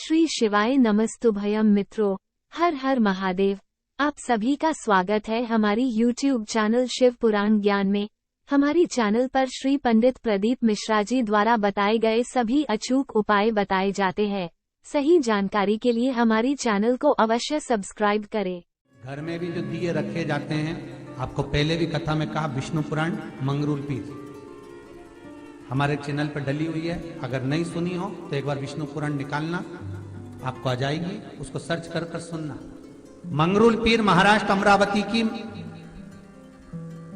श्री शिवाय नमस्तुभयम मित्रों, हर हर महादेव। आप सभी का स्वागत है हमारी YouTube चैनल शिव पुराण ज्ञान में। हमारी चैनल पर श्री पंडित प्रदीप मिश्रा जी द्वारा बताए गए सभी अचूक उपाय बताए जाते हैं। सही जानकारी के लिए हमारी चैनल को अवश्य सब्सक्राइब करें। घर में भी जो दिए रखे जाते हैं, आपको पहले भी कथा में कहा, विष्णु पुराण मंगरूल पीर हमारे चैनल पर डली हुई है। अगर नहीं सुनी हो तो एक बार विष्णु पुराण निकालना, आपको आ जाएगी, उसको सर्च कर कर सुनना। मंगरूल पीर महाराष्ट्र अमरावती की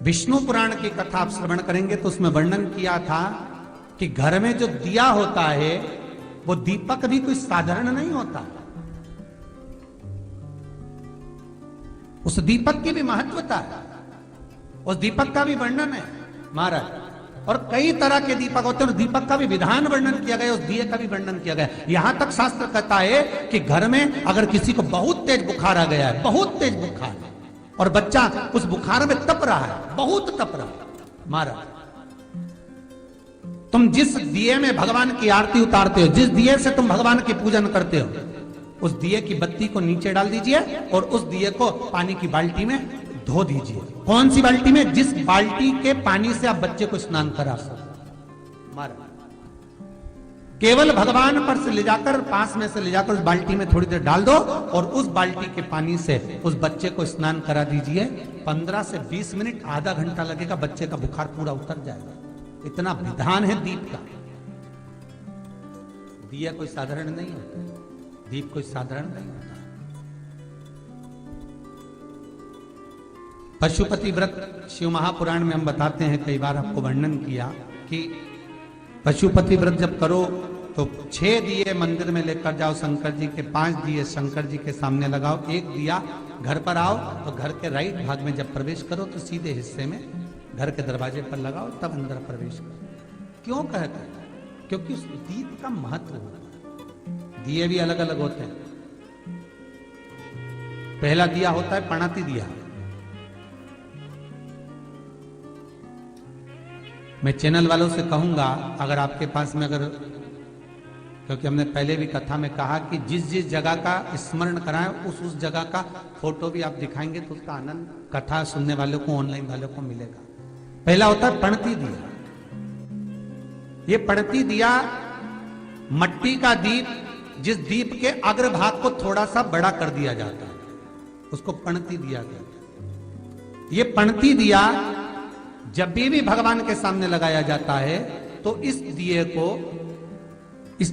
विष्णु पुराण की कथा आप श्रवण करेंगे तो उसमें वर्णन किया था कि घर में जो दिया होता है वो दीपक भी कोई साधारण नहीं होता। उस दीपक की भी महत्वता है, उस दीपक का भी वर्णन है महाराज। और कई तरह के दीपक होते हैं, और दीपक का भी विधान वर्णन किया गया, उस दिए का भी वर्णन किया गया। यहां तक शास्त्र कहता है कि घर में अगर किसी को बहुत तेज बुखार आ गया है, बहुत तेज बुखार, और बच्चा उस बुखार में तप रहा है, बहुत तप रहा है महाराज, तुम जिस दिए में भगवान की आरती उतारते हो, जिस दिए से तुम भगवान की पूजन करते हो, उस दिए की बत्ती को नीचे डाल दीजिए और उस दिए को पानी की बाल्टी में धो दीजिए। कौन सी बाल्टी में? जिस बाल्टी के पानी से आप बच्चे को स्नान करा सकते। केवल भगवान पर से ले जाकर, पास में से ले जाकर उस बाल्टी में थोड़ी देर डाल दो और उस बाल्टी के पानी से उस बच्चे को स्नान करा दीजिए। 15 से 20 मिनट, आधा घंटा लगेगा, बच्चे का बुखार पूरा उतर जाएगा। इतना विधान है दीप का। दिया कोई साधारण नहीं होता, दीप कोई साधारण नहीं होता। पशुपति व्रत शिव महापुराण में हम बताते हैं, कई बार आपको वर्णन किया कि पशुपति व्रत जब करो तो 6 दिए मंदिर में लेकर जाओ शंकर जी के, 5 दिए शंकर जी के सामने लगाओ, 1 दिया घर पर आओ, तो घर के राइट भाग में जब प्रवेश करो तो सीधे हिस्से में घर के दरवाजे पर लगाओ, तब अंदर प्रवेश करो। क्यों कहते हैं? क्योंकि उस दीप का महत्व होता है। दिए भी अलग अलग होते हैं। पहला दिया होता है पणाती दिया। मैं चैनल वालों से कहूंगा, अगर आपके पास में, अगर, क्योंकि हमने पहले भी कथा में कहा कि जिस जिस जगह का स्मरण कराएं उस जगह का फोटो भी आप दिखाएंगे तो उसका आनंद कथा सुनने वालों को, ऑनलाइन वालों को मिलेगा। पहला होता है पणती दिया। ये पणती दिया मट्टी का दीप, जिस दीप के अग्रभाग को थोड़ा सा बड़ा कर दिया जाता है, उसको पणती दिया गया। ये पणती दिया जब भी भगवान के सामने लगाया जाता है तो इस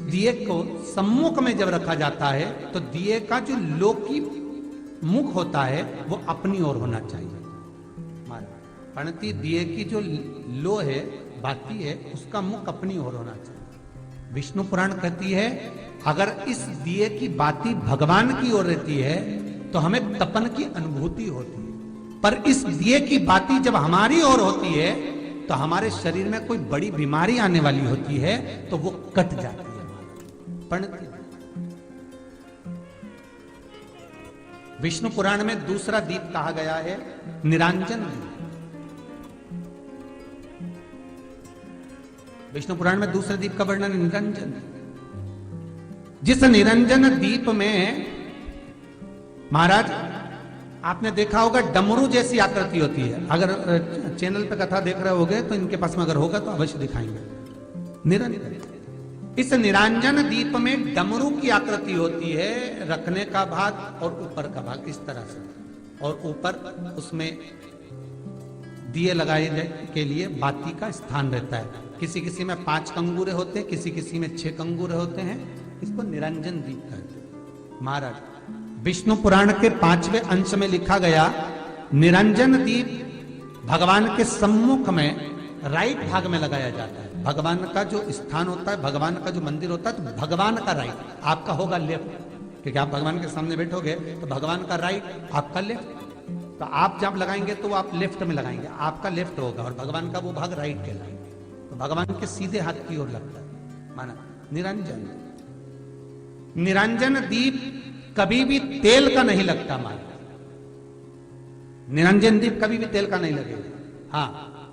दिए को सम्मुख में जब रखा जाता है तो दिए का जो लौकी मुख होता है वो अपनी ओर होना चाहिए। पणती दिए की जो लो है, बाती है, उसका मुख अपनी ओर होना चाहिए। विष्णु पुराण कहती है अगर इस दिए की बाती भगवान की ओर रहती है तो हमें तपन की अनुभूति होती है, पर इस दिए की बाती जब हमारी ओर होती है तो हमारे शरीर में कोई बड़ी बीमारी आने वाली होती है तो वो कट जाती है। पणती। विष्णु पुराण में दूसरा दीप कहा गया है निरांजन दीप। विष्णु पुराण में दूसरे दीप का वर्णन निरंजन। जिस निरंजन दीप में महाराज आपने देखा होगा डमरू जैसी आकृति होती है। अगर चैनल पे कथा देख रहे होगे तो इनके पास में अगर होगा तो अवश्य दिखाएंगे। निरंजन, इस निरंजन दीप में डमरू की आकृति होती है, रखने का भाग और ऊपर का भाग इस तरह से, और ऊपर उसमें दिए लगाए के लिए बाती का स्थान रहता है। किसी किसी में 5 कंगूरे होते हैं, किसी किसी में 6 कंगूरे होते हैं। इसको निरंजन दीप कहते हैं महाराज। विष्णु पुराण के 5वें अंश में लिखा गया निरंजन दीप भगवान के सम्मुख में राइट भाग में लगाया जाता है। भगवान का जो स्थान होता है, भगवान का जो मंदिर होता है, तो भगवान का राइट, आपका होगा लेफ्ट, क्योंकि आप भगवान के सामने बैठोगे तो भगवान का राइट, आपका लेफ्ट। तो आप जब लगाएंगे तो आप लेफ्ट में लगाएंगे, आपका लेफ्ट होगा और भगवान का वो भाग राइट कहलाएंगे। तो भगवान के सीधे हाथ की ओर लगता है। माना निरंजन। निरंजन दीप कभी भी तेल का नहीं लगता माना। निरंजन दीप कभी भी तेल का नहीं लगेगा। हाँ,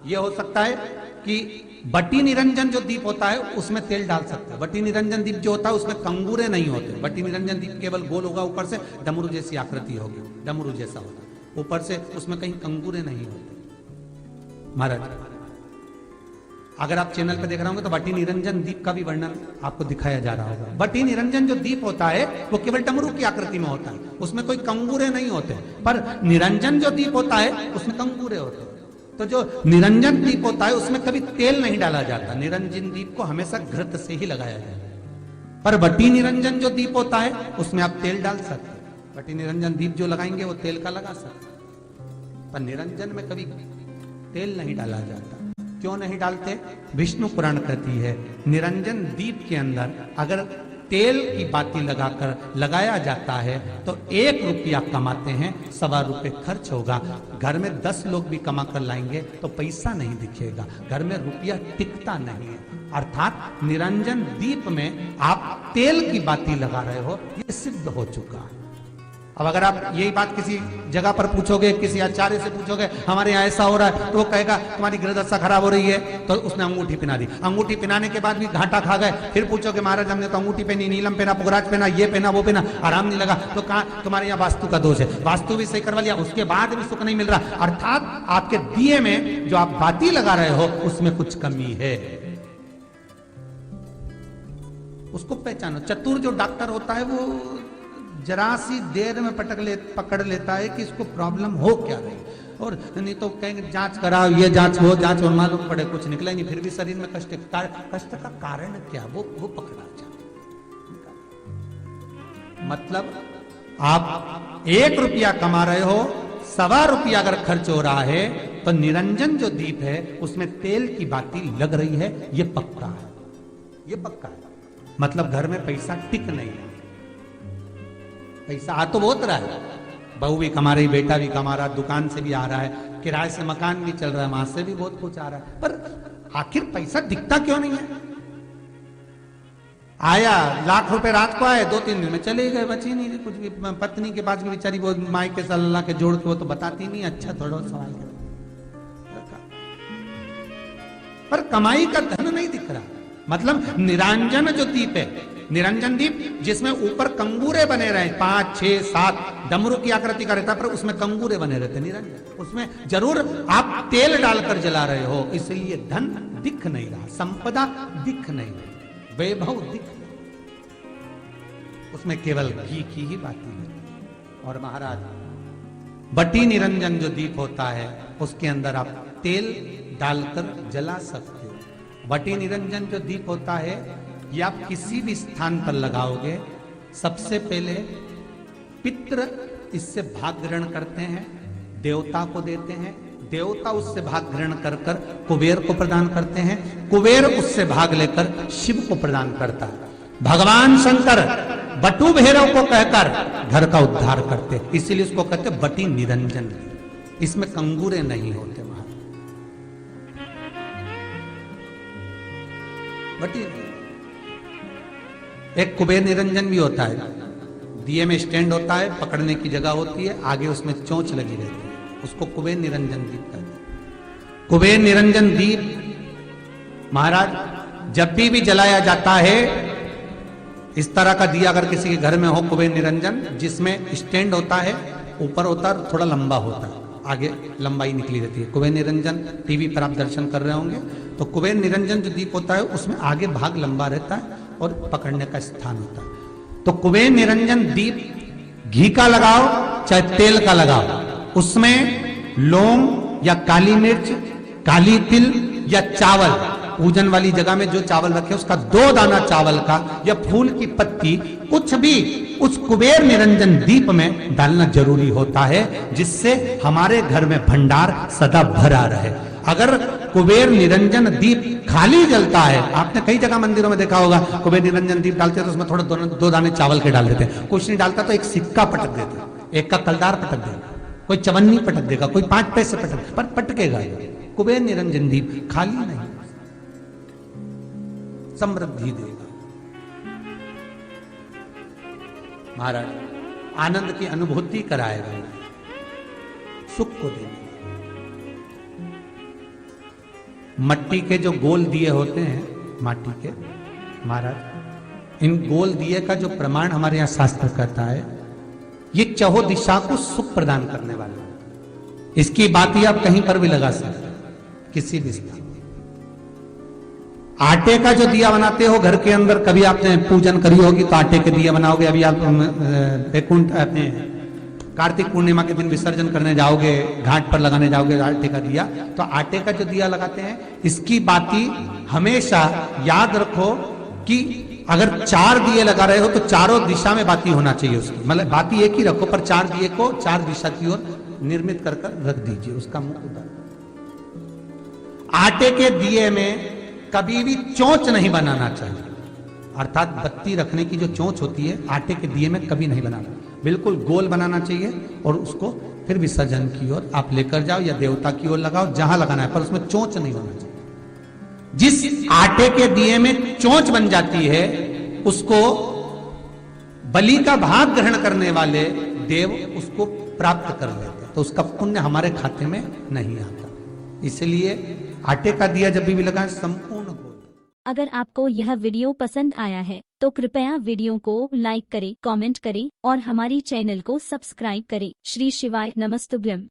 ये हो सकता है कि बटी निरंजन जो दीप होता है उसमें तेल डाल सकते हैं। बटी निरंजन दीप जो होता है उसमें कंगूरे नहीं होते। बटी निरंजन दीप केवल गोल होगा, ऊपर से डमरू जैसी आकृति होगी, डमरू जैसा होगा ऊपर से, उसमें कहीं कंगूरे नहीं होते। महाराज अगर आप चैनल पे देख रहे होंगे तो बटी निरंजन दीप का भी वर्णन आपको दिखाया जा रहा होगा। बटी निरंजन जो दीप होता है वो केवल डमरू की आकृति में होता है, उसमें कोई कंगूरे नहीं होते। पर निरंजन जो दीप होता है उसमें कंगूरे होते हैं। तो जो निरंजन दीप होता है उसमें कभी तेल नहीं डाला जाता। निरंजन दीप को हमेशा घृत से ही लगाया जाता है। पर बटी निरंजन जो दीप होता है उसमें आप तेल डाल सकते हैं। बटी निरंजन दीप जो लगाएंगे वो तेल का लगा सकते हैं, पर निरंजन में कभी तेल नहीं डाला जाता। क्यों नहीं डालते? विष्णु पुराण कहती है निरंजन दीप के अंदर अगर तेल की बाती लगाया जाता है तो 1 रुपया कमाते हैं, 1.25 रुपये खर्च होगा। घर में 10 लोग भी कमा कर लाएंगे तो पैसा नहीं दिखेगा, घर में रुपया टिकता नहीं है। अर्थात निरंजन दीप में आप तेल की बाती लगा रहे हो, ये सिद्ध हो चुका है। अब अगर आप यही बात किसी जगह पर पूछोगे, किसी आचार्य से पूछोगे हमारे यहाँ ऐसा हो रहा है, तो वो कहेगा तुम्हारी गृहदशा खराब हो रही है, तो उसने अंगूठी पहना दी। अंगूठी पहनाने के बाद भी घाटा खा गए। फिर पूछोगे महाराज हमने तो अंगूठी पहनी, नीलम पहना, पुगराज पहना, ये पहना, वो पहना, आराम नहीं लगा, तो कहा तुम्हारे यहाँ वास्तु का दोष है। वास्तु भी सही करवा लिया, उसके बाद भी सुख नहीं मिल रहा। अर्थात आपके दिए में जो आप बाती लगा रहे हो उसमें कुछ कमी है, उसको पहचानो। चतुर जो डॉक्टर होता है वो जरा सी देर में पकड़ लेता है कि इसको प्रॉब्लम हो क्या रही, और नहीं तो कहेंगे जांच कराओ, ये जांच वो जांच, और मालूम पड़े कुछ निकला नहीं, फिर भी शरीर में कष्ट का कारण क्या वो पकड़ा जाए। मतलब आप 1 रुपया कमा रहे हो, 1.25 रुपया अगर खर्च हो रहा है तो निरंजन जो दीप है उसमें तेल की बाती लग रही है, ये पक्का है, ये पक्का है। मतलब घर में पैसा टिक नहीं है। पैसा आ तो बहुत रहा है, बहू भी कमा रही, बेटा भी कमा रहा, दुकान से भी आ रहा है, किराए से मकान भी चल रहा है, वहां से भी बहुत कुछ आ रहा है, पर आखिर पैसा दिखता क्यों नहीं है? आया 1,00,000 रुपए रात को आए, 2-3 दिन में चले गए, बची नहीं कुछ भी। पत्नी के पास भी बेचारी वो माई के सल्ला के जोड़ के वो तो बताती नहीं, अच्छा थोड़ा सवाल कर, पर कमाई का धन नहीं दिख रहा। मतलब निरंजन जो दीप है, निरंजन दीप जिसमें ऊपर कंगूरे बने रहे 5, 6, 7 डमरू की आकृति का रहता, पर उसमें कंगूरे बने रहते निरंजन, उसमें जरूर आप तेल डालकर जला रहे हो, इसलिए धन दिख नहीं रहा, संपदा दिख नहीं रही, वैभव दिख नहीं, उसमें केवल घी की ही बातें हैं। और महाराज बटी निरंजन जो दीप होता है उसके अंदर आप तेल डालकर जला सकते हो। बटी निरंजन जो दीप होता है ये आप किसी भी स्थान पर लगाओगे, सबसे पहले पितृ इससे भाग ग्रहण करते हैं, देवता को देते हैं, देवता उससे भाग ग्रहण कर कर कुबेर को प्रदान करते हैं, कुबेर उससे भाग लेकर शिव को प्रदान करता है। भगवान शंकर बटु भैरव को कहकर घर का उद्धार करते हैं, इसीलिए उसको कहते बटी निरंजन। इसमें कंगूरे नहीं होते। बटी एक कुबेर निरंजन भी होता है, दिए में स्टैंड होता है, पकड़ने की जगह होती है, आगे उसमें चोंच लगी रहती है, उसको कुबेर निरंजन दीप कहते हैं। कुबेर निरंजन दीप महाराज जब भी जलाया जाता है, इस तरह का दिया अगर किसी के घर में हो कुबेर निरंजन, जिसमें स्टैंड होता है, ऊपर होता है, थोड़ा लंबा होता है, आगे लंबाई निकली रहती है। कुबेर निरंजन टीवी पर आप दर्शन कर रहे होंगे, तो कुबेर निरंजन जो दीप होता है उसमें आगे भाग लंबा रहता है और पकड़ने का स्थान होता है। तो कुबेर निरंजन दीप घी का लगाओ चाहे तेल का लगाओ, उसमें लौंग या काली मिर्च, काली तिल या चावल, पूजन वाली जगह में जो चावल रखे उसका 2 दाना चावल का या फूल की पत्ती, कुछ भी उस कुबेर निरंजन दीप में डालना जरूरी होता है, जिससे हमारे घर में भंडार सदा भरा रहे। अगर कुबेर निरंजन दीप खाली जलता है, आपने कई जगह मंदिरों में देखा होगा, कुबेर निरंजन दीप डालते हैं तो उसमें थोड़ा 2 दाने चावल के डाल देते हैं, कुछ नहीं डालता तो एक सिक्का पटक देते हैं, एक का कलदार पटक देगा, कोई चवन्नी पटक देगा, कोई 5 पैसे पटक, पर पटकेगा। कुबेर निरंजन दीप खाली नहीं, समृद्धि देगा। महाराज आनंद की अनुभूति कराएगा, सुख को देगा। मट्टी के जो गोल दिए होते हैं, माटी के, महाराज इन गोल दिए का जो प्रमाण हमारे यहाँ शास्त्र कहता है, ये चहो दिशा को सुख प्रदान करने वाले। इसकी बात ही आप कहीं पर भी लगा सकते हैं, किसी भी स्थान। आटे का जो दिया बनाते हो घर के अंदर, कभी आपने पूजन करी होगी तो आटे के दिया बनाओगे। अभी आप वैकुंठ अपने कार्तिक पूर्णिमा के दिन विसर्जन करने जाओगे, घाट पर लगाने जाओगे आटे का दिया, तो आटे का जो दिया लगाते हैं, इसकी बाती हमेशा याद रखो कि अगर 4 दिए लगा रहे हो तो चारों दिशा में बाती होना चाहिए उसकी, मतलब बाती एक ही रखो पर 4 दिए को 4 दिशा की ओर निर्मित कर रख दीजिए, उसका मुख उधर। आटे के दिए में कभी भी चोंच नहीं बनाना चाहिए, अर्थात बत्ती रखने की जो चोंच होती है आटे के दिए में कभी नहीं बनाना, बिल्कुल गोल बनाना चाहिए और उसको फिर विसर्जन की ओर आप लेकर जाओ या देवता की ओर लगाओ, जहां लगाना है, पर उसमें चोंच नहीं होना चाहिए। जिस आटे के दिए में चोंच बन जाती है उसको बलि का भाग ग्रहण करने वाले देव उसको प्राप्त कर लेते हैं, तो उसका पुण्य हमारे खाते में नहीं आता। इसलिए आटे का दिया जब भी लगाएं संपूर्ण गोल। अगर आपको यह वीडियो पसंद आया है तो कृपया वीडियो को लाइक करें, कमेंट करें और हमारी चैनल को सब्सक्राइब करें। श्री शिवाय नमस्तुभ्यम।